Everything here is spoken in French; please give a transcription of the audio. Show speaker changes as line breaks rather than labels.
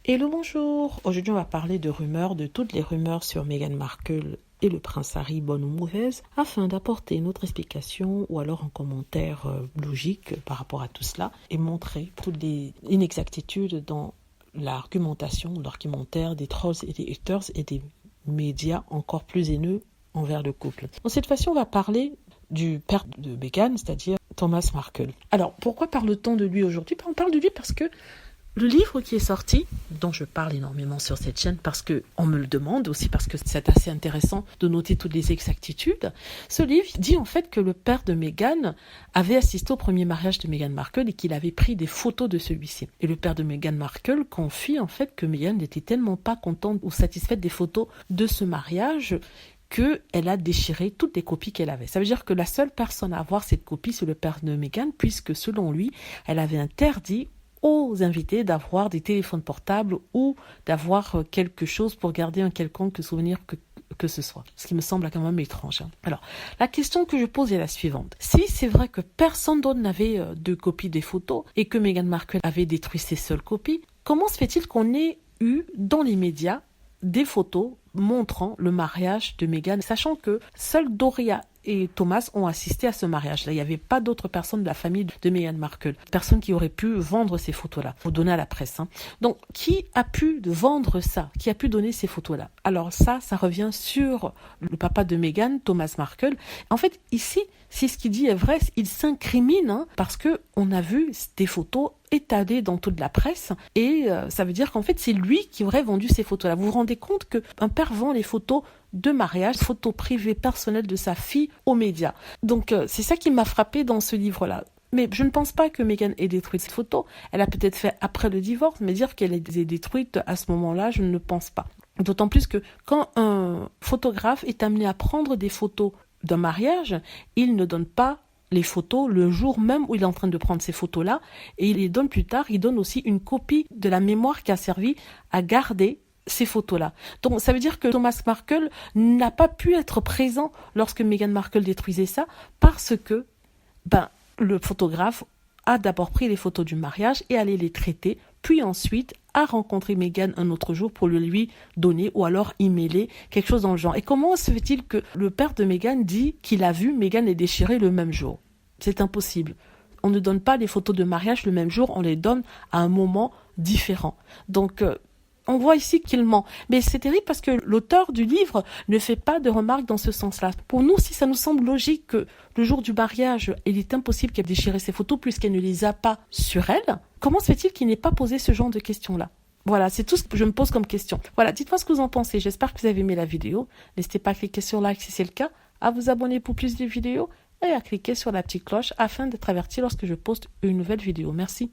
Hello, bonjour. Aujourd'hui, on va parler de rumeurs, de toutes les rumeurs sur Meghan Markle et le prince Harry, bonne ou mauvaise, afin d'apporter une autre explication ou alors un commentaire logique par rapport à tout cela et montrer toutes les inexactitudes dans l'argumentation, l'argumentaire des trolls et des haters et des médias encore plus haineux envers le couple. Dans cette fois-ci, on va parler du père de Meghan, c'est-à-dire Thomas Markle. Alors, pourquoi parle-t-on de lui aujourd'hui? On parle de lui parce que le livre qui est sorti, dont je parle énormément sur cette chaîne parce qu'on me le demande, aussi parce que c'est assez intéressant de noter toutes les exactitudes, ce livre dit en fait que le père de Meghan avait assisté au premier mariage de Meghan Markle et qu'il avait pris des photos de celui-ci. Et le père de Meghan Markle confie en fait que Meghan n'était tellement pas contente ou satisfaite des photos de ce mariage qu'elle a déchiré toutes les copies qu'elle avait. Ça veut dire que la seule personne à avoir cette copie, c'est le père de Meghan, puisque selon lui, elle avait interdit aux invités d'avoir des téléphones portables ou d'avoir quelque chose pour garder un quelconque souvenir que ce soit. Ce qui me semble quand même étrange. Alors, la question que je pose est la suivante. Si c'est vrai que personne d'autre n'avait de copie des photos et que Meghan Markle avait détruit ses seules copies, comment se fait-il qu'on ait eu dans les médias des photos montrant le mariage de Meghan, sachant que seule Doria et Thomas ont assisté à ce mariage-là. Il n'y avait pas d'autres personnes de la famille de Meghan Markle, personne qui aurait pu vendre ces photos-là, ou donner à la presse. Donc, qui a pu vendre ça? Qui a pu donner ces photos-là? Alors ça revient sur le papa de Meghan, Thomas Markle. En fait, ici, si ce qu'il dit est vrai, il s'incrimine parce qu'on a vu des photos étalées dans toute la presse et ça veut dire qu'en fait, c'est lui qui aurait vendu ces photos-là. Vous vous rendez compte qu'un père vend les photos de mariage, photos privées personnelles de sa fille aux médias. Donc, c'est ça qui m'a frappé dans ce livre-là. Mais je ne pense pas que Meghan ait détruit cette photo. Elle a peut-être fait après le divorce, mais dire qu'elle les ait détruites à ce moment-là, je ne le pense pas. D'autant plus que quand un photographe est amené à prendre des photos d'un mariage, il ne donne pas les photos le jour même où il est en train de prendre ces photos-là et il les donne plus tard. Il donne aussi une copie de la mémoire qui a servi à garder ces photos-là. Donc, ça veut dire que Thomas Markle n'a pas pu être présent lorsque Meghan Markle détruisait ça parce que le photographe a d'abord pris les photos du mariage et allé les traiter, puis ensuite a rencontré Meghan un autre jour pour le lui donner ou alors emailer, quelque chose dans le genre. Et comment se fait-il que le père de Meghan dit qu'il a vu Meghan les déchirer le même jour? C'est impossible. On ne donne pas les photos de mariage le même jour, on les donne à un moment différent. Donc, on voit ici qu'il ment. Mais c'est terrible parce que l'auteur du livre ne fait pas de remarques dans ce sens-là. Pour nous, si ça nous semble logique que le jour du mariage, il est impossible qu'elle déchire ses photos puisqu'elle ne les a pas sur elle, comment se fait-il qu'il n'ait pas posé ce genre de questions-là? Voilà, c'est tout ce que je me pose comme question. Voilà, dites-moi ce que vous en pensez. J'espère que vous avez aimé la vidéo. N'hésitez pas à cliquer sur like si c'est le cas, à vous abonner pour plus de vidéos et à cliquer sur la petite cloche afin d'être averti lorsque je poste une nouvelle vidéo. Merci.